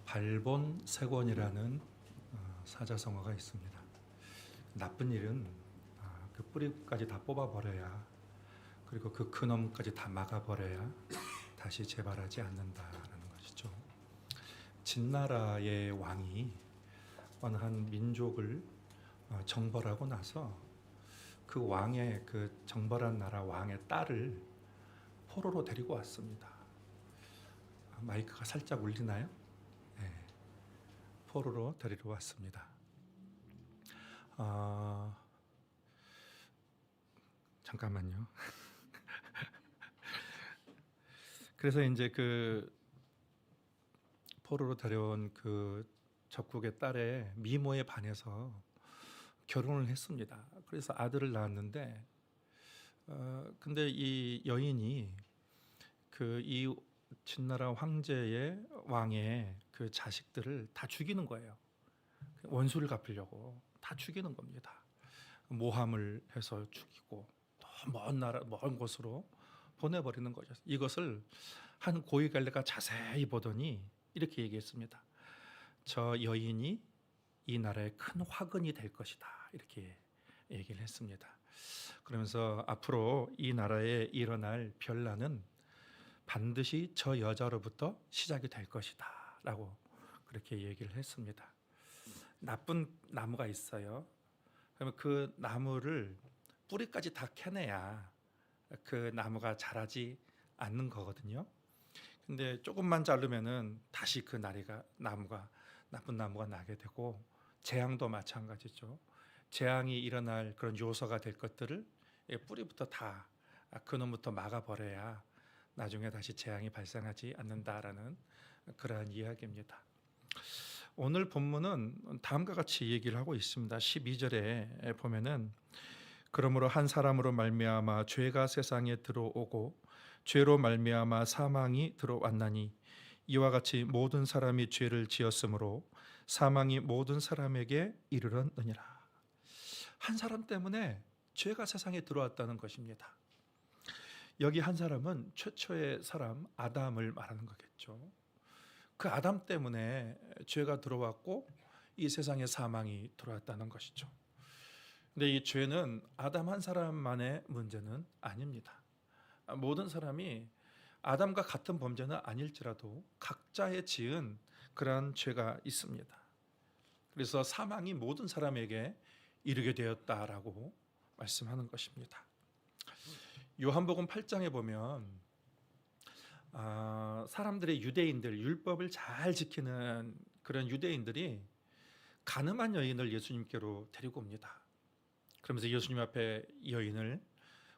발본색원이라는 사자성어가 있습니다. 나쁜 일은 그 뿌리까지 다 뽑아버려야, 그리고 그 근원까지 다 막아버려야 다시 재발하지 않는다라는 것이죠. 진나라의 왕이 어느 한 민족을 정벌하고 나서 그 왕의, 그 정벌한 나라 왕의 딸을 포로로 데리고 왔습니다. 마이크가 살짝 울리나요? 네, 포로로 데리러 왔습니다. 잠깐만요. 그래서 이제 그 포로로 데려온 그 적국의 딸의 미모에 반해서 결혼을 했습니다. 그래서 아들을 낳았는데, 근데 이 여인이 이 진나라 황제의 왕의 그 자식들을 다 죽이는 거예요. 원수를 갚으려고 다 죽이는 겁니다. 모함을 해서 죽이고 또 먼 나라, 먼 곳으로 보내버리는 거죠. 이것을 한 고위관리가 자세히 보더니 이렇게 얘기했습니다. 저 여인이 이 나라의 큰 화근이 될 것이다, 이렇게 얘기를 했습니다. 그러면서 앞으로 이 나라에 일어날 변란은 반드시 저 여자로부터 시작이 될 것이다 라고 그렇게 얘기를 했습니다. 나쁜 나무가 있어요. 그러면 그 나무를 뿌리까지 다 캐내야 그 나무가 자라지 않는 거거든요. 근데 조금만 자르면은 다시 그 나무가 나쁜 나무가 나게 되고, 재앙도 마찬가지죠. 재앙이 일어날 그런 요소가 될 것들을 뿌리부터 다, 근원부터 막아버려야 나중에 다시 재앙이 발생하지 않는다라는 그러한 이야기입니다. 오늘 본문은 다음과 같이 얘기를 하고 있습니다. 12절에 보면은, 그러므로 한 사람으로 말미암아 죄가 세상에 들어오고 죄로 말미암아 사망이 들어왔나니, 이와 같이 모든 사람이 죄를 지었으므로 사망이 모든 사람에게 이르렀느니라. 한 사람 때문에 죄가 세상에 들어왔다는 것입니다. 여기 한 사람은 최초의 사람 아담을 말하는 거겠죠. 그 아담 때문에 죄가 들어왔고 이 세상에 사망이 들어왔다는 것이죠. 근데 이 죄는 아담 한 사람만의 문제는 아닙니다. 모든 사람이 아담과 같은 범죄는 아닐지라도 각자의 지은 그러한 죄가 있습니다. 그래서 사망이 모든 사람에게 이르게 되었다라고 말씀하는 것입니다. 요한복음 8장에 보면 사람들의 유대인들, 율법을 잘 지키는 그런 유대인들이 가늠한 여인을 예수님께로 데리고 옵니다. 그러면서 예수님 앞에 여인을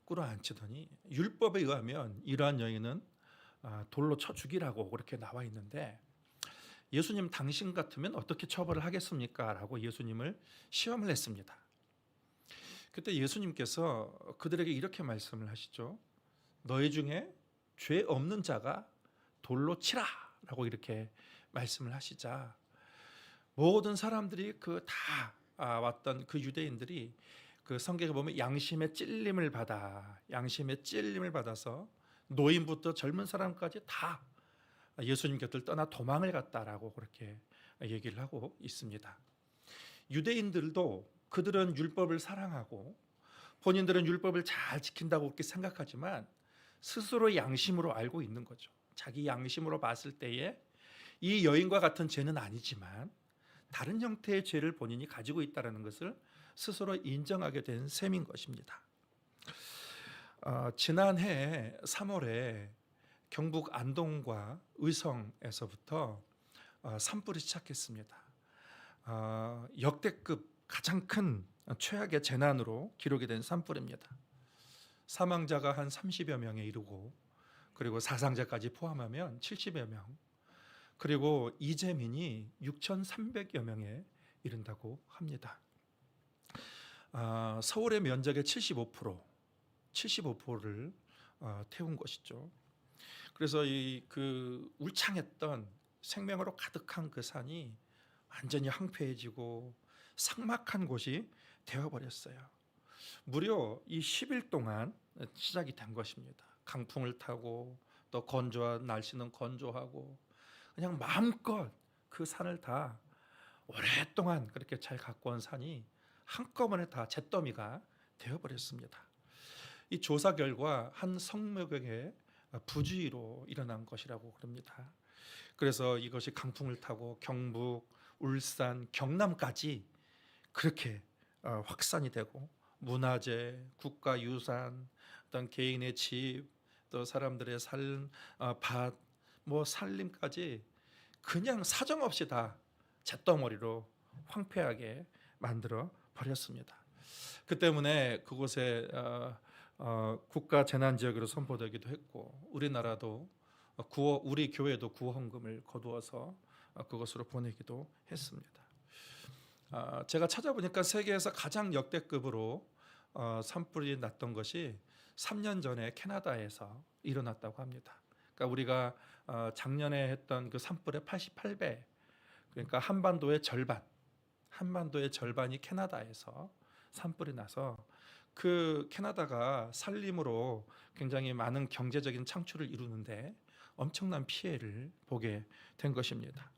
꿇어앉히더니, 율법에 의하면 이러한 여인은 돌로 쳐 죽이라고 그렇게 나와 있는데, 예수님 당신 같으면 어떻게 처벌을 하겠습니까? 라고 예수님을 시험을 했습니다. 그때 예수님께서 그들에게 이렇게 말씀을 하시죠. 너희 중에 죄 없는 자가 돌로 치라 라고 이렇게 말씀을 하시자, 모든 사람들이 다 왔던 그 유대인들이 그 성경에 보면 양심의 찔림을 받아서 노인부터 젊은 사람까지 다 예수님 곁을 떠나 도망을 갔다라고 그렇게 얘기를 하고 있습니다. 유대인들도 그들은 율법을 사랑하고 본인들은 율법을 잘 지킨다고 그렇게 생각하지만 스스로 양심으로 알고 있는 거죠. 자기 양심으로 봤을 때에 이 여인과 같은 죄는 아니지만 다른 형태의 죄를 본인이 가지고 있다는 것을 스스로 인정하게 된 셈인 것입니다. 지난해 3월에 경북 안동과 의성에서부터 산불이 시작했습니다. 역대급 가장 큰 최악의 재난으로 기록이 된 산불입니다. 사망자가 한 30여 명에 이르고, 그리고 사상자까지 포함하면 70여 명, 그리고 이재민이 6,300여 명에 이른다고 합니다. 서울의 면적의 75%를 태운 것이죠. 그래서 그 울창했던 생명으로 가득한 그 산이 완전히 황폐해지고 삭막한 곳이 되어버렸어요. 무려 이 10일 동안 시작이 된 것입니다. 강풍을 타고 또 날씨는 건조하고 그냥 마음껏 그 산을 다 오랫동안 그렇게 잘 갖고 온 산이 한꺼번에 다 잿더미가 되어버렸습니다. 이 조사 결과 한 성묘경의 부주의로 일어난 것이라고 그럽니다. 그래서 이것이 강풍을 타고 경북, 울산, 경남까지 그렇게 확산이 되고 문화재, 국가유산, 어떤 개인의 집, 또 사람들의 삶, 밭, 뭐 살림까지 그냥 사정없이 다 잿더미로 황폐하게 만들어 버렸습니다. 그 때문에 그곳에 국가 재난 지역으로 선포되기도 했고 우리나라도 우리 교회도 구원금을 거두어서 그것으로 보내기도 했습니다. 제가 찾아보니까 세계에서 가장 역대급으로 산불이 났던 것이 3년 전에 캐나다에서 일어났다고 합니다. 그러니까 우리가 작년에 했던 그 산불의 88배, 그러니까 한반도의 절반이 캐나다에서 산불이 나서 그 캐나다가 산림으로 굉장히 많은 경제적인 창출을 이루는데 엄청난 피해를 보게 된 것입니다.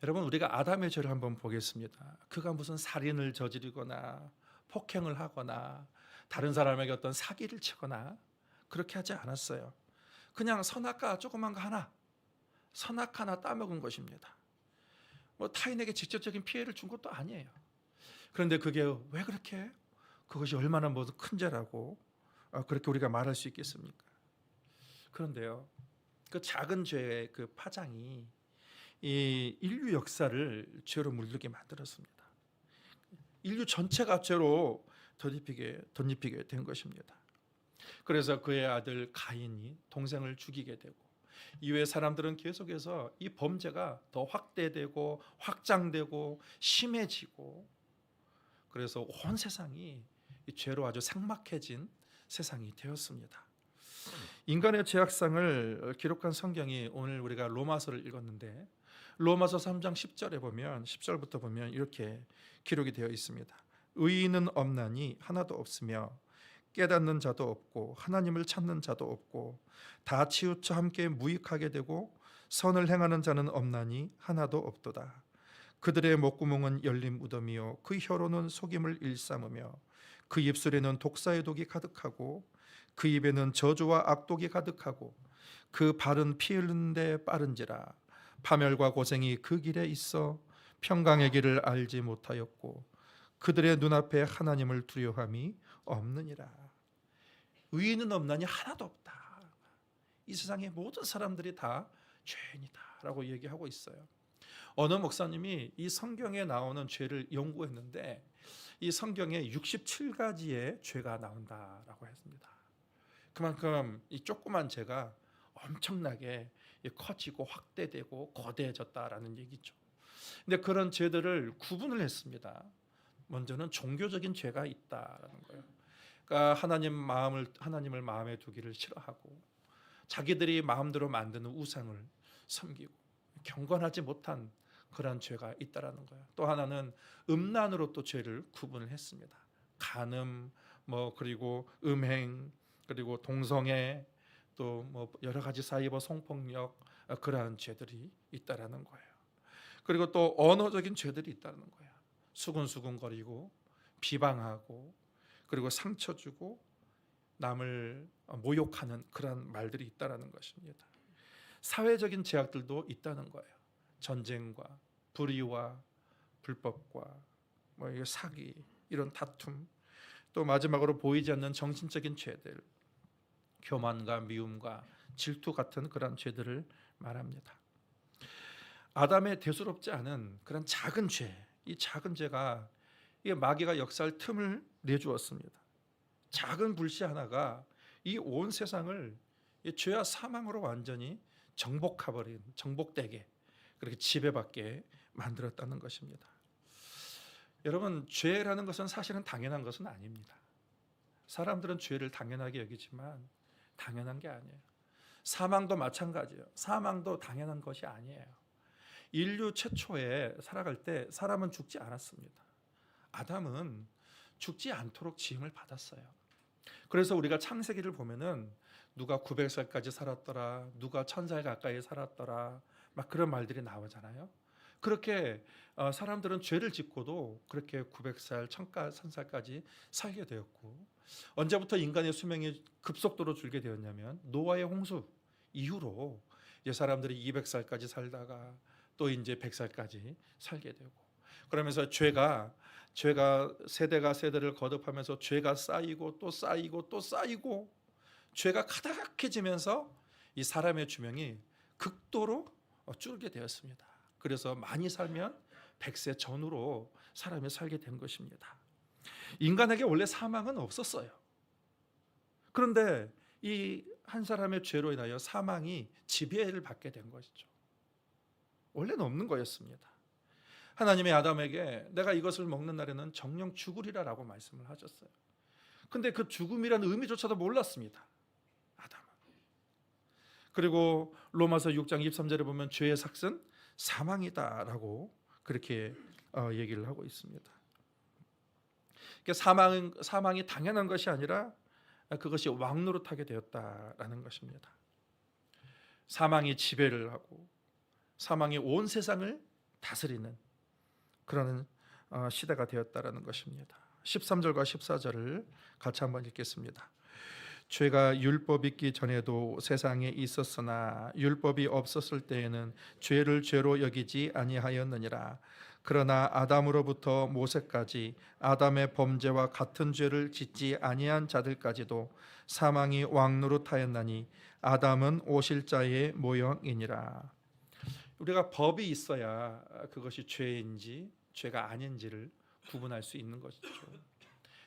여러분, 우리가 아담의 죄를 한번 보겠습니다. 그가 무슨 살인을 저지르거나 폭행을 하거나 다른 사람에게 어떤 사기를 치거나 그렇게 하지 않았어요. 그냥 선악과 조그만 거 하나, 선악 하나 따먹은 것입니다. 뭐 타인에게 직접적인 피해를 준 것도 아니에요. 그런데 그게 왜 그렇게 그것이 얼마나 모두 큰 죄라고 그렇게 우리가 말할 수 있겠습니까? 그런데요, 그 작은 죄의 그 파장이 이 인류 역사를 죄로 물들게 만들었습니다. 인류 전체가 죄로 덧입히게 된 것입니다. 그래서 그의 아들 가인이 동생을 죽이게 되고 이후에 사람들은 계속해서 이 범죄가 더 확대되고 확장되고 심해지고 그래서 온 세상이 이 죄로 아주 삭막해진 세상이 되었습니다. 인간의 죄악상을 기록한 성경이 오늘 우리가 로마서를 읽었는데 로마서 3장 10절부터 보면 이렇게 기록이 되어 있습니다. 의인은 없나니 하나도 없으며 깨닫는 자도 없고 하나님을 찾는 자도 없고 다 치우쳐 함께 무익하게 되고 선을 행하는 자는 없나니 하나도 없도다. 그들의 목구멍은 열린 무덤이요 그 혀로는 속임을 일삼으며 그 입술에는 독사의 독이 가득하고 그 입에는 저주와 악독이 가득하고 그 발은 피 흘리는 데 빠른지라. 파멸과 고생이 그 길에 있어 평강의 길을 알지 못하였고 그들의 눈앞에 하나님을 두려워함이 없느니라. 의인은 없나니 하나도 없다. 이 세상의 모든 사람들이 다 죄인이다라고 얘기하고 있어요. 어느 목사님이 이 성경에 나오는 죄를 연구했는데 이 성경에 67가지의 죄가 나온다라고 했습니다. 그만큼 이 조그만 죄가 엄청나게 커지고 확대되고 거대해졌다라는 얘기죠. 근데 그런 죄들을 구분을 했습니다. 먼저는 종교적인 죄가 있다라는 거예요. 그러니까 하나님을 마음에 두기를 싫어하고 자기들이 마음대로 만드는 우상을 섬기고 경건하지 못한 그런 죄가 있다라는 거예요. 또 하나는 음란으로 또 죄를 구분을 했습니다. 간음, 그리고 음행, 그리고 동성애, 또 여러 가지 사이버 성폭력 그러한 죄들이 있다라는 거예요. 그리고 또 언어적인 죄들이 있다는 거예요. 수근수근거리고 비방하고 그리고 상처 주고 남을 모욕하는 그런 말들이 있다라는 것입니다. 사회적인 제약들도 있다는 거예요. 전쟁과 불의와 불법과 사기, 이런 다툼, 또 마지막으로 보이지 않는 정신적인 죄들, 교만과 미움과 질투 같은 그런 죄들을 말합니다. 아담의 대수롭지 않은 그런 작은 죄, 이 작은 죄가 마귀가 역사할 틈을 내주었습니다. 작은 불씨 하나가 이 온 세상을 이 죄와 사망으로 완전히 정복되게 그렇게 지배받게 만들었다는 것입니다. 여러분, 죄라는 것은 사실은 당연한 것은 아닙니다. 사람들은 죄를 당연하게 여기지만 당연한 게 아니에요. 사망도 마찬가지예요. 사망도 당연한 것이 아니에요. 인류 최초에 살아갈 때 사람은 죽지 않았습니다. 아담은 죽지 않도록 지음을 받았어요. 그래서 우리가 창세기를 보면은 누가 900살까지 살았더라, 누가 1000살 가까이 살았더라, 막 그런 말들이 나오잖아요. 그렇게 사람들은 죄를 짓고도 그렇게 900살, 1000살까지 살게 되었고, 언제부터 인간의 수명이 급속도로 줄게 되었냐면 노아의 홍수 이후로 이제 사람들이 200살까지 살다가 또 이제 100살까지 살게 되고, 그러면서 죄가 세대가 세대를 거듭하면서 죄가 쌓이고 또 쌓이고 또 쌓이고 죄가 가득해지면서 이 사람의 수명이 극도로 줄게 되었습니다. 그래서 많이 살면 100세 전후로 사람이 살게 된 것입니다. 인간에게 원래 사망은 없었어요. 그런데 이 한 사람의 죄로 인하여 사망이 지배를 받게 된 것이죠. 원래는 없는 거였습니다. 하나님이 아담에게 내가 이것을 먹는 날에는 정령 죽으리라라고 말씀을 하셨어요. 근데 그 죽음이라는 의미조차도 몰랐습니다, 아담은. 그리고 로마서 6장 23절에 보면 죄의 삭은 사망이다라고 그렇게 얘기를 하고 있습니다. 그러니까 사망이 당연한 것이 아니라 그것이 왕노릇하게 되었다라는 것입니다. 사망이 지배를 하고 사망이 온 세상을 다스리는 그런 시대가 되었다라는 것입니다. 13절과 14절을 같이 한번 읽겠습니다. 죄가 율법 있기 전에도 세상에 있었으나 율법이 없었을 때에는 죄를 죄로 여기지 아니하였느니라. 그러나 아담으로부터 모세까지 아담의 범죄와 같은 죄를 짓지 아니한 자들까지도 사망이 왕노릇하였나니 아담은 오실 자의 모형이니라. 우리가 법이 있어야 그것이 죄인지 죄가 아닌지를 구분할 수 있는 것이죠.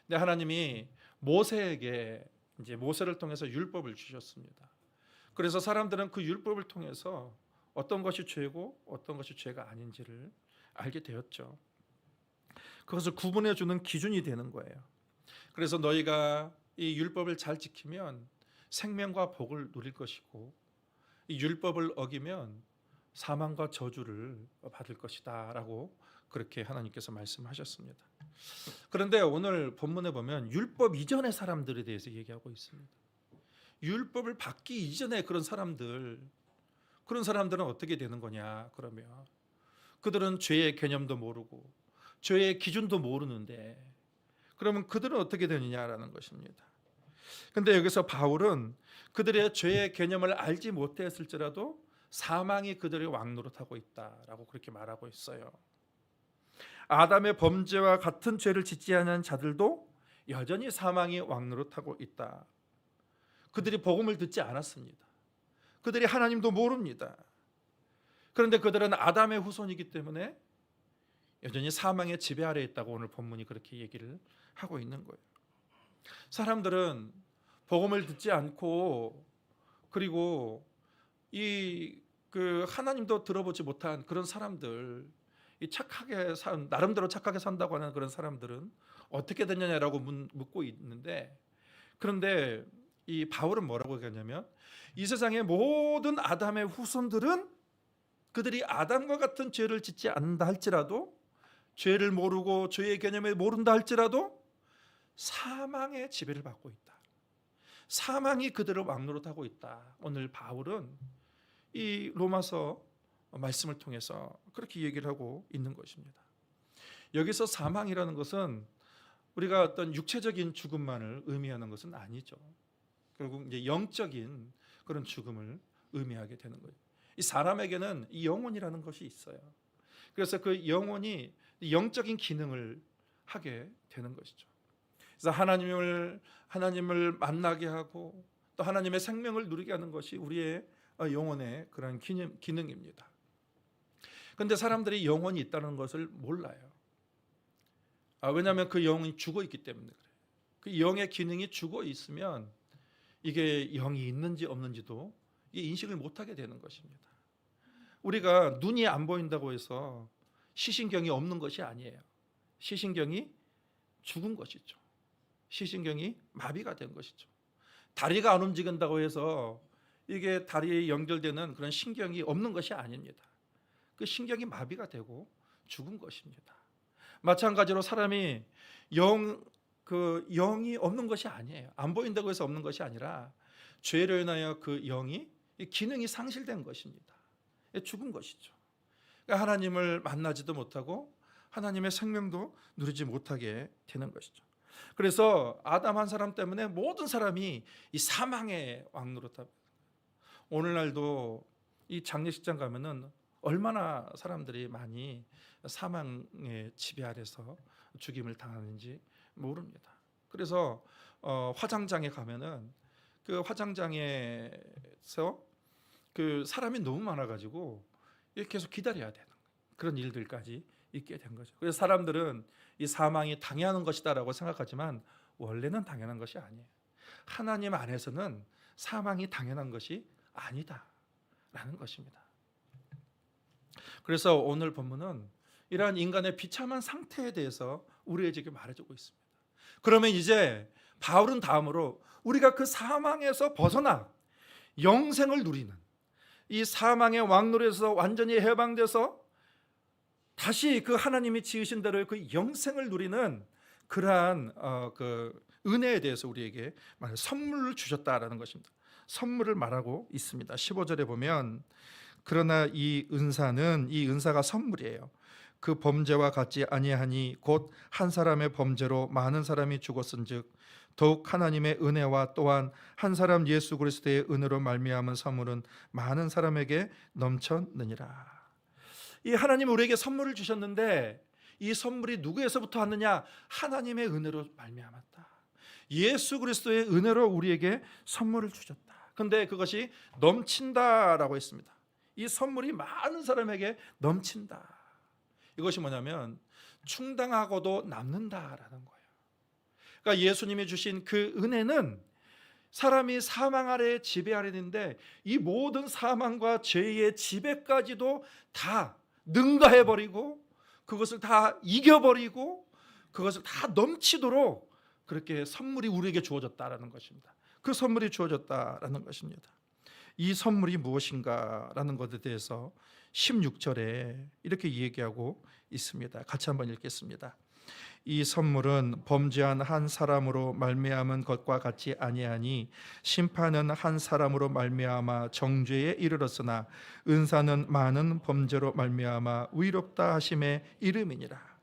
근데 하나님이 모세에게 이제 모세를 통해서 율법을 주셨습니다. 그래서 사람들은 그 율법을 통해서 어떤 것이 죄고 어떤 것이 죄가 아닌지를 알게 되었죠. 그것을 구분해 주는 기준이 되는 거예요. 그래서 너희가 이 율법을 잘 지키면 생명과 복을 누릴 것이고 이 율법을 어기면 사망과 저주를 받을 것이다라고 그렇게 하나님께서 말씀하셨습니다. 그런데 오늘 본문에 보면 율법 이전의 사람들에 대해서 얘기하고 있습니다. 율법을 받기 이전에 그런 사람들은 어떻게 되는 거냐? 그러면 그들은 죄의 개념도 모르고 죄의 기준도 모르는데 그러면 그들은 어떻게 되느냐라는 것입니다. 근데 여기서 바울은 그들의 죄의 개념을 알지 못했을지라도 사망이 그들의 왕노릇하고 있다라고 그렇게 말하고 있어요. 아담의 범죄와 같은 죄를 짓지 않은 자들도 여전히 사망이 왕노릇하고 있다. 그들이 복음을 듣지 않았습니다. 그들이 하나님도 모릅니다. 그런데 그들은 아담의 후손이기 때문에 여전히 사망의 지배 아래에 있다고 오늘 본문이 그렇게 얘기를 하고 있는 거예요. 사람들은 복음을 듣지 않고 그리고 하나님도 들어보지 못한 그런 사람들, 나름대로 착하게 산다고 하는 그런 사람들은 어떻게 되느냐라고 묻고 있는데, 그런데 이 바울은 뭐라고 얘기하냐면 이 세상의 모든 아담의 후손들은 그들이 아담과 같은 죄를 짓지 않는다 할지라도, 죄를 모르고 죄의 개념을 모른다 할지라도 사망의 지배를 받고 있다. 사망이 그들을 왕노릇하고 있다. 오늘 바울은 이 로마서 말씀을 통해서 그렇게 얘기를 하고 있는 것입니다. 여기서 사망이라는 것은 우리가 어떤 육체적인 죽음만을 의미하는 것은 아니죠. 결국 이제 영적인 그런 죽음을 의미하게 되는 거예요. 이 사람에게는 이 영혼이라는 것이 있어요. 그래서 그 영혼이 영적인 기능을 하게 되는 것이죠. 그래서 하나님을 만나게 하고 또 하나님의 생명을 누리게 하는 것이 우리의 영혼의 그런 기능입니다. 그런데 사람들이 영혼이 있다는 것을 몰라요. 왜냐하면 그 영이 죽어 있기 때문에 그래요. 그 영의 기능이 죽어 있으면 이게 영이 있는지 없는지도 인식을 못하게 되는 것입니다. 우리가 눈이 안 보인다고 해서 시신경이 없는 것이 아니에요. 시신경이 죽은 것이죠. 시신경이 마비가 된 것이죠. 다리가 안 움직인다고 해서 이게 다리에 연결되는 그런 신경이 없는 것이 아닙니다. 그 신경이 마비가 되고 죽은 것입니다. 마찬가지로 사람이 영이 없는 것이 아니에요. 안 보인다고 해서 없는 것이 아니라 죄로 인하여 그 영이 기능이 상실된 것입니다. 죽은 것이죠. 그러니까 하나님을 만나지도 못하고 하나님의 생명도 누리지 못하게 되는 것이죠. 그래서 아담 한 사람 때문에 모든 사람이 이 사망의 왕노릇하고, 오늘날도 이 장례식장 가면은 얼마나 사람들이 많이 사망의 지배 아래서 죽임을 당하는지 모릅니다. 그래서 화장장에 가면은 그 화장장에서 그 사람이 너무 많아가지고 계속 기다려야 되는 그런 일들까지 있게 된 거죠. 그래서 사람들은 이 사망이 당연한 것이다라고 생각하지만 원래는 당연한 것이 아니에요. 하나님 안에서는 사망이 당연한 것이 아니다라는 것입니다. 그래서 오늘 본문은 이러한 인간의 비참한 상태에 대해서 우리에게 말해주고 있습니다. 그러면 이제 바울은 다음으로 우리가 그 사망에서 벗어나 영생을 누리는, 이 사망의 왕노릇에서 완전히 해방돼서 다시 그 하나님이 지으신 대로 그 영생을 누리는 그러한 그 은혜에 대해서 우리에게 선물을 주셨다라는 것입니다. 선물을 말하고 있습니다. 15절에 보면 그러나 이 은사가 선물이에요. 그 범죄와 같지 아니하니 곧 한 사람의 범죄로 많은 사람이 죽었은즉 더욱 하나님의 은혜와 또한 한 사람 예수 그리스도의 은혜로 말미암은 선물은 많은 사람에게 넘쳤느니라. 이 하나님이 우리에게 선물을 주셨는데 이 선물이 누구에서부터 왔느냐? 하나님의 은혜로 말미암았다. 예수 그리스도의 은혜로 우리에게 선물을 주셨다. 그런데 그것이 넘친다라고 했습니다. 이 선물이 많은 사람에게 넘친다. 이것이 뭐냐면 충당하고도 남는다라는 거예요. 그러니까 예수님이 주신 그 은혜는 사람이 사망 아래 지배 아래 있는데 이 모든 사망과 죄의 지배까지도 다 능가해버리고 그것을 다 이겨버리고 그것을 다 넘치도록 그렇게 선물이 우리에게 주어졌다라는 것입니다. 그 선물이 주어졌다라는 것입니다. 이 선물이 무엇인가라는 것에 대해서 16절에 이렇게 얘기하고 있습니다. 같이 한번 읽겠습니다. 이 선물은 범죄한 한 사람으로 말미암은 것과 같지 아니하니 심판은 한 사람으로 말미암아 정죄에 이르렀으나 은사는 많은 범죄로 말미암아 의롭다 하심에 이름이니라.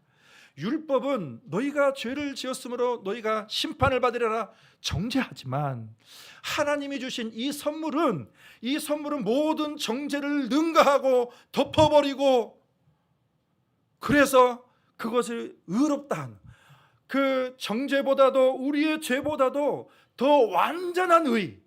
율법은 너희가 죄를 지었으므로 너희가 심판을 받으리라 정죄하지만 하나님이 주신 이 선물은 모든 정죄를 능가하고 덮어버리고 그래서 그것을 의롭다 하는, 그 정죄보다도 우리의 죄보다도 더 완전한 의,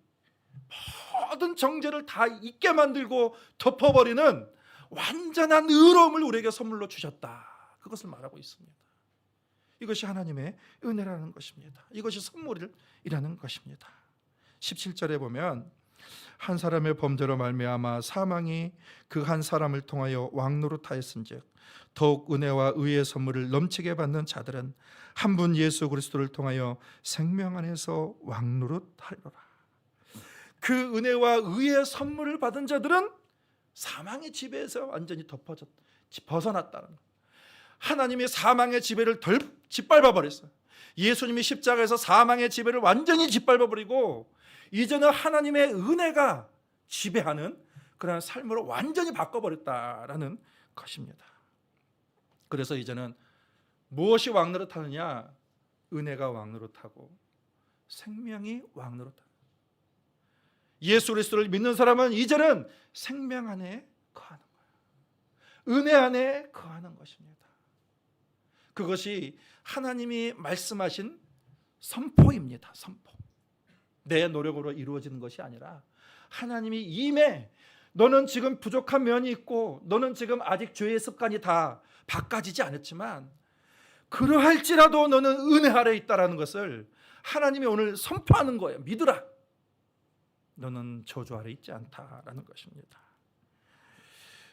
모든 정죄를 다 잊게 만들고 덮어버리는 완전한 의로움을 우리에게 선물로 주셨다. 그것을 말하고 있습니다. 이것이 하나님의 은혜라는 것입니다. 이것이 선물이라는 것입니다. 17절에 보면 한 사람의 범죄로 말미암아 사망이 그 한 사람을 통하여 왕노릇하였은즉 더욱 은혜와 의의 선물을 넘치게 받는 자들은 한 분 예수 그리스도를 통하여 생명 안에서 왕노릇하리라. 그 은혜와 의의 선물을 받은 자들은 사망의 지배에서 완전히 벗어났다는 거예요. 하나님이 사망의 지배를 덜 짓밟아 버렸어요. 예수님이 십자가에서 사망의 지배를 완전히 짓밟아 버리고 이제는 하나님의 은혜가 지배하는 그런 삶으로 완전히 바꿔버렸다라는 것입니다. 그래서 이제는 무엇이 왕노릇하느냐? 은혜가 왕노릇하고 생명이 왕노릇하는, 예수 그리스도를 믿는 사람은 이제는 생명 안에 거하는 거예요. 은혜 안에 거하는 것입니다. 그것이 하나님이 말씀하신 선포입니다. 선포. 내 노력으로 이루어지는 것이 아니라 하나님이 이미 너는 지금 부족한 면이 있고 너는 지금 아직 죄의 습관이 다 바꿔지지 않았지만 그러할지라도 너는 은혜 아래 있다라는 것을 하나님이 오늘 선포하는 거예요. 믿으라. 너는 저주 아래 있지 않다라는 것입니다.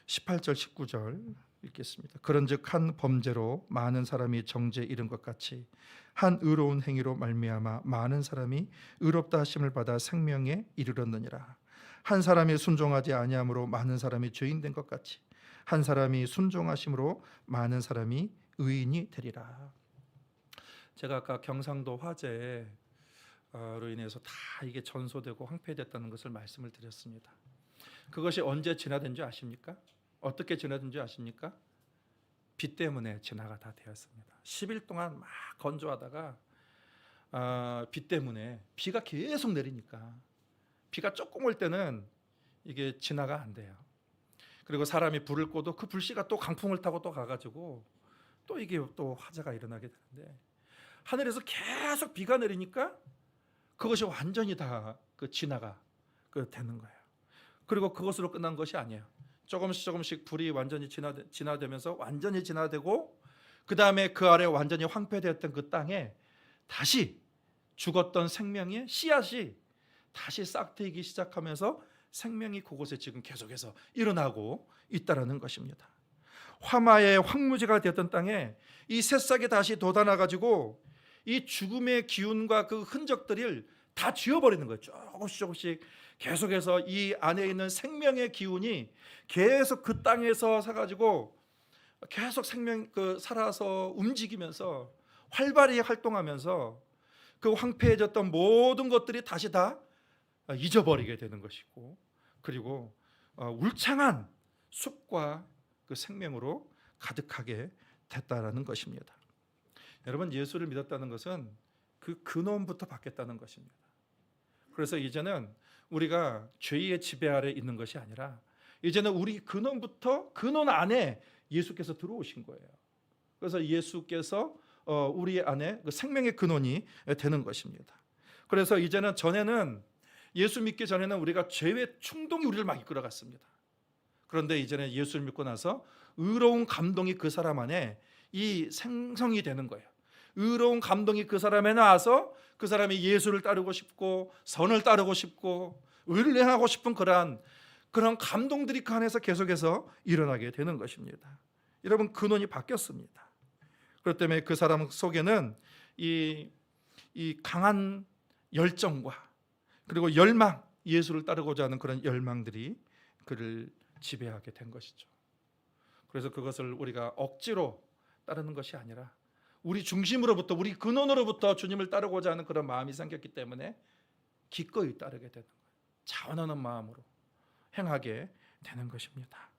18절 19절 읽겠습니다. 그런즉 한 범죄로 많은 사람이 정죄에 이른 것 같이 한 의로운 행위로 말미암아 많은 사람이 의롭다 하심을 받아 생명에 이르렀느니라. 한 사람이 순종하지 아니함으로 많은 사람이 죄인 된 것 같이 한 사람이 순종하심으로 많은 사람이 의인이 되리라. 제가 아까 경상도 화재로 인해서 다 이게 전소되고 황폐됐다는 것을 말씀을 드렸습니다. 그것이 언제 진화된 줄 아십니까? 어떻게 진화된 줄 아십니까? 비 때문에 진화가 다 되었습니다. 10일 동안 막 건조하다가 비 때문에 비가 계속 내리니까 비가 조금 올 때는 이게 진화가 안 돼요. 그리고 사람이 불을 꺼도 그 불씨가 또 강풍을 타고 또 가가지고 또 이게 또 화재가 일어나게 되는데, 하늘에서 계속 비가 내리니까 그것이 완전히 다 그 진화가 되는 거예요. 그리고 그것으로 끝난 것이 아니에요. 조금씩 불이 완전히 진화되면서 완전히 진화되고, 그 다음에 그 아래 완전히 황폐되었던 그 땅에 다시 죽었던 생명의 씨앗이 다시 싹트이기 시작하면서 생명이 그곳에 지금 계속해서 일어나고 있다라는 것입니다. 화마의 황무지가 되었던 땅에 이 새싹이 다시 돋아나가지고 이 죽음의 기운과 그 흔적들을 다 지워버리는 거예요. 조금씩 계속해서 이 안에 있는 생명의 기운이 계속 그 땅에서 사가지고 계속 살아서 움직이면서 활발히 활동하면서 그 황폐해졌던 모든 것들이 다시 다 잊어버리게 되는 것이고, 그리고 울창한 숲과 그 생명으로 가득하게 됐다라는 것입니다. 여러분, 예수를 믿었다는 것은 그 근원부터 바뀌었다는 것입니다. 그래서 이제는 우리가 죄의 지배 아래 있는 것이 아니라 이제는 우리 근원부터, 근원 안에 예수께서 들어오신 거예요. 그래서 예수께서 우리 안에 그 생명의 근원이 되는 것입니다. 그래서 이제는 전에는, 예수 믿기 전에는 우리가 죄의 충동이 우리를 막 이끌어갔습니다. 그런데 이제는 예수를 믿고 나서 의로운 감동이 그 사람 안에 이 생성이 되는 거예요. 의로운 감동이 그 사람에 나와서 그 사람이 예수를 따르고 싶고 선을 따르고 싶고 의를 행하고 싶은 그런 감동들이 그 안에서 계속해서 일어나게 되는 것입니다. 여러분, 근원이 바뀌었습니다. 그렇기 때문에 그 사람 속에는 이 강한 열정과 그리고 열망, 예수를 따르고자 하는 그런 열망들이 그를 지배하게 된 것이죠. 그래서 그것을 우리가 억지로 따르는 것이 아니라 우리 중심으로부터, 우리 근원으로부터 주님을 따르고자 하는 그런 마음이 생겼기 때문에 기꺼이 따르게 되는 거예요. 자원하는 마음으로 행하게 되는 것입니다.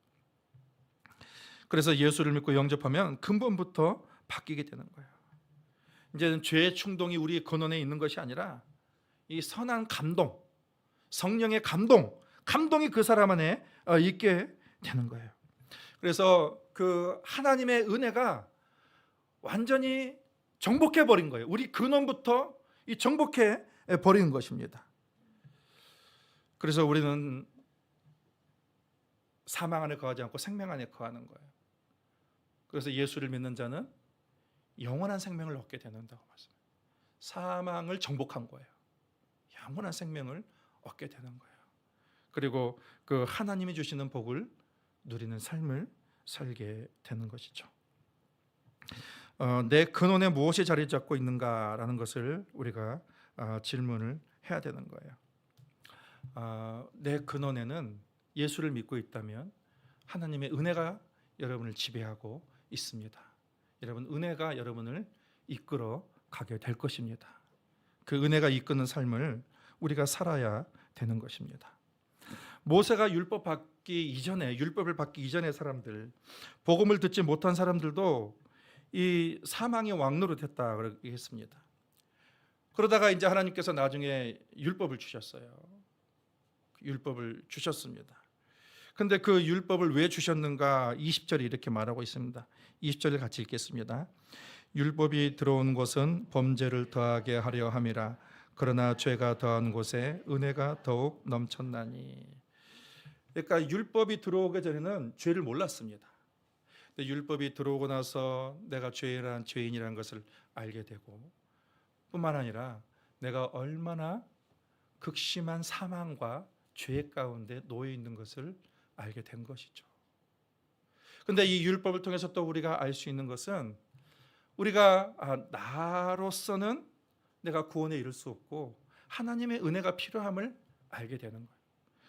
그래서 예수를 믿고 영접하면 근본부터 바뀌게 되는 거예요. 이제는 죄의 충동이 우리 근원에 있는 것이 아니라 이 선한 감동, 성령의 감동이 그 사람 안에 있게 되는 거예요. 그래서 그 하나님의 은혜가 완전히 정복해 버린 거예요. 우리 근원부터 이 정복해 버리는 것입니다. 그래서 우리는 사망 안에 거하지 않고 생명 안에 거하는 거예요. 그래서 예수를 믿는 자는 영원한 생명을 얻게 되는다고 말씀해요. 사망을 정복한 거예요. 영원한 생명을 얻게 되는 거예요. 그리고 그 하나님이 주시는 복을 누리는 삶을 살게 되는 것이죠. 내 근원에 무엇이 자리 잡고 있는가라는 것을 우리가 질문을 해야 되는 거예요. 내 근원에는 예수를 믿고 있다면 하나님의 은혜가 여러분을 지배하고 있습니다. 여러분, 은혜가 여러분을 이끌어 가게 될 것입니다. 그 은혜가 이끄는 삶을 우리가 살아야 되는 것입니다. 모세가 율법을 받기 이전의 사람들, 복음을 듣지 못한 사람들도 이 사망의 왕노로 됐다 그렇게 했습니다. 그러다가 이제 하나님께서 나중에 율법을 주셨어요. 율법을 주셨습니다. 근데 그 율법을 왜 주셨는가? 20절이 이렇게 말하고 있습니다. 20절을 같이 읽겠습니다. 율법이 들어온 곳은 범죄를 더하게 하려 함이라. 그러나 죄가 더한 곳에 은혜가 더욱 넘쳤나니. 그러니까 율법이 들어오기 전에는 죄를 몰랐습니다. 근데 율법이 들어오고 나서 내가 죄인이라는 것을 알게 되고, 뿐만 아니라 내가 얼마나 극심한 사망과 죄 가운데 놓여 있는 것을 알게 된 것이죠. 근데 이 율법을 통해서 또 우리가 알 수 있는 것은, 우리가 나로서는 내가 구원에 이를 수 없고 하나님의 은혜가 필요함을 알게 되는 거예요.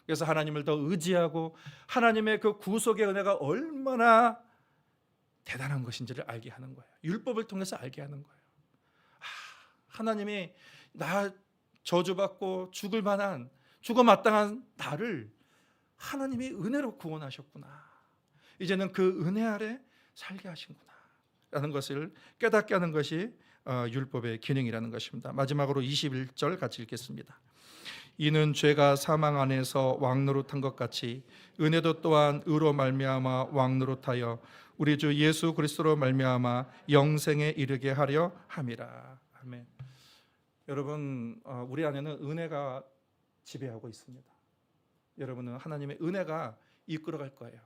그래서 하나님을 더 의지하고 하나님의 그 구속의 은혜가 얼마나 대단한 것인지를 알게 하는 거예요. 율법을 통해서 알게 하는 거예요. 하나님이 나 저주받고 죽을 만한, 죽어 마땅한 나를 하나님이 은혜로 구원하셨구나. 이제는 그 은혜 아래 살게 하신구나 라는 것을 깨닫게 하는 것이 율법의 기능이라는 것입니다. 마지막으로 21절 같이 읽겠습니다. 이는 죄가 사망 안에서 왕노릇한 것 같이 은혜도 또한 의로 말미암아 왕노릇하여 우리 주 예수 그리스도로 말미암아 영생에 이르게 하려 함이라. 아멘. 여러분, 우리 안에는 은혜가 지배하고 있습니다. 여러분은 하나님의 은혜가 이끌어갈 거예요.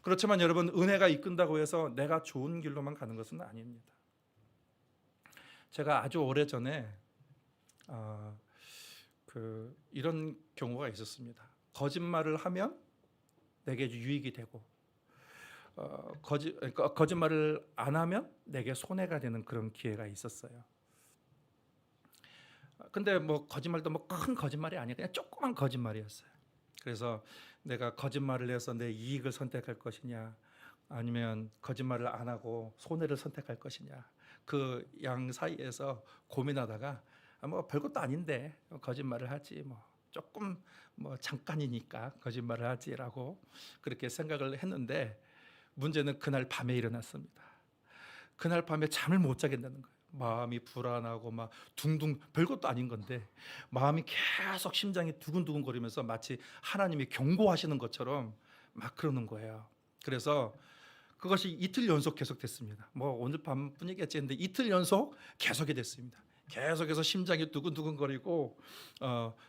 그렇지만 여러분, 은혜가 이끈다고 해서 내가 좋은 길로만 가는 것은 아닙니다. 제가 아주 오래전에 이런 경우가 있었습니다. 거짓말을 하면 내게 유익이 되고 거짓말을 안 하면 내게 손해가 되는 그런 기회가 있었어요. 근데 뭐 거짓말도 뭐 큰 거짓말이 아니라 그냥 조그만 거짓말이었어요. 그래서 내가 거짓말을 해서 내 이익을 선택할 것이냐, 아니면 거짓말을 안 하고 손해를 선택할 것이냐, 그 양 사이에서 고민하다가 뭐 별것도 아닌데 거짓말을 하지, 뭐 조금 뭐 잠깐이니까 거짓말을 하지라고 그렇게 생각을 했는데, 문제는 그날 밤에 일어났습니다. 그날 밤에 잠을 못 자겠다는 거예요. 마음이 불안하고 막 둥둥, 별것도 아닌 건데 마음이 계속 심장이 두근두근 거리면서 마치 하나님이 경고하시는 것처럼 막 그러는 거예요. 그래서 그것이 이틀 연속 계속됐습니다. 뭐 오늘 밤뿐이겠지 했는데 이틀 연속 계속이 됐습니다. 계속해서 심장이 두근두근거리고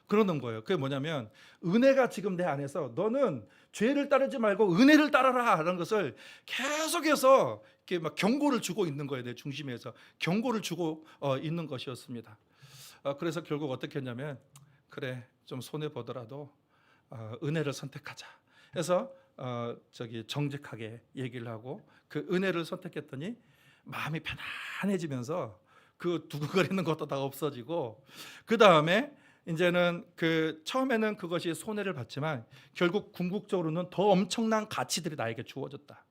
그러는 거예요. 그게 뭐냐면, 은혜가 지금 내 안에서 너는 죄를 따르지 말고 은혜를 따라라 라는 것을 계속해서 이렇게 막 경고를 주고 있는 거예요. 내 중심에서 경고를 주고 있는 것이었습니다. 그래서 결국 어떻게 했냐면, 그래 좀 손해 보더라도 은혜를 선택하자 해서 정직하게 얘기를 하고 그 은혜를 선택했더니 마음이 편안해지면서 그 두근거리는 것도 다 없어지고, 그 다음에 이제는 처음에는 그것이 손해를 봤지만 결국 궁극적으로는 더 엄청난 가치들이 나에게 주어졌다.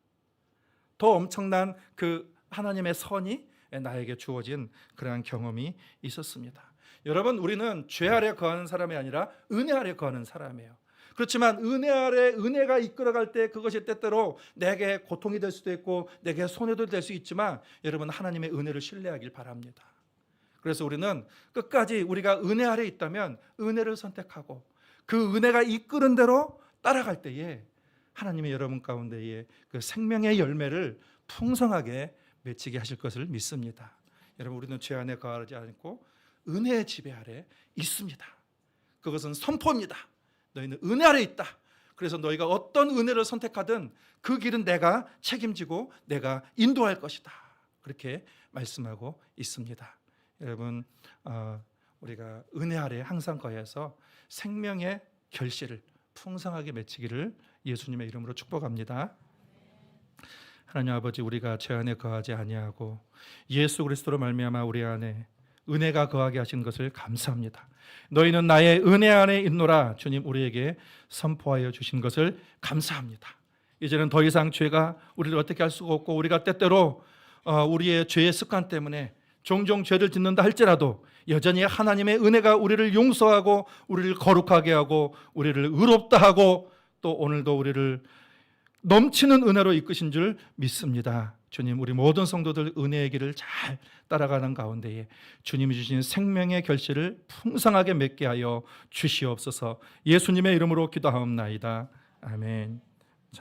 더 엄청난 그 하나님의 선이 나에게 주어진 그러한 경험이 있었습니다. 여러분, 우리는 죄 아래 거하는 사람이 아니라 은혜 아래 거하는 사람이에요. 그렇지만 은혜 아래 은혜가 이끌어갈 때 그것이 때때로 내게 고통이 될 수도 있고 내게 손해도 될 수 있지만, 여러분 하나님의 은혜를 신뢰하길 바랍니다. 그래서 우리는 끝까지 우리가 은혜 아래 있다면 은혜를 선택하고 그 은혜가 이끄는 대로 따라갈 때에 하나님이 여러분 가운데에 그 생명의 열매를 풍성하게 맺히게 하실 것을 믿습니다. 여러분, 우리는 죄 안에 거하지 않고 은혜의 지배 아래 있습니다. 그것은 선포입니다. 너희는 은혜 아래 있다. 그래서 너희가 어떤 은혜를 선택하든 그 길은 내가 책임지고 내가 인도할 것이다. 그렇게 말씀하고 있습니다. 여러분, 우리가 은혜 아래 항상 거해서 생명의 결실을 풍성하게 맺히기를 예수님의 이름으로 축복합니다. 하나님 아버지, 우리가 죄 안에 거하지 아니하고 예수 그리스도로 말미암아 우리 안에 은혜가 거하게 하신 것을 감사합니다. 너희는 나의 은혜 안에 있노라 주님 우리에게 선포하여 주신 것을 감사합니다. 이제는 더 이상 죄가 우리를 어떻게 할 수가 없고, 우리가 때때로 우리의 죄의 습관 때문에 종종 죄를 짓는다 할지라도 여전히 하나님의 은혜가 우리를 용서하고 우리를 거룩하게 하고 우리를 의롭다 하고 또 오늘도 우리를 넘치는 은혜로 이끄신 줄 믿습니다. 주님, 우리 모든 성도들 은혜의 길을 잘 따라가는 가운데에 주님이 주신 생명의 결실을 풍성하게 맺게 하여 주시옵소서. 예수님의 이름으로 기도하옵나이다. 아멘.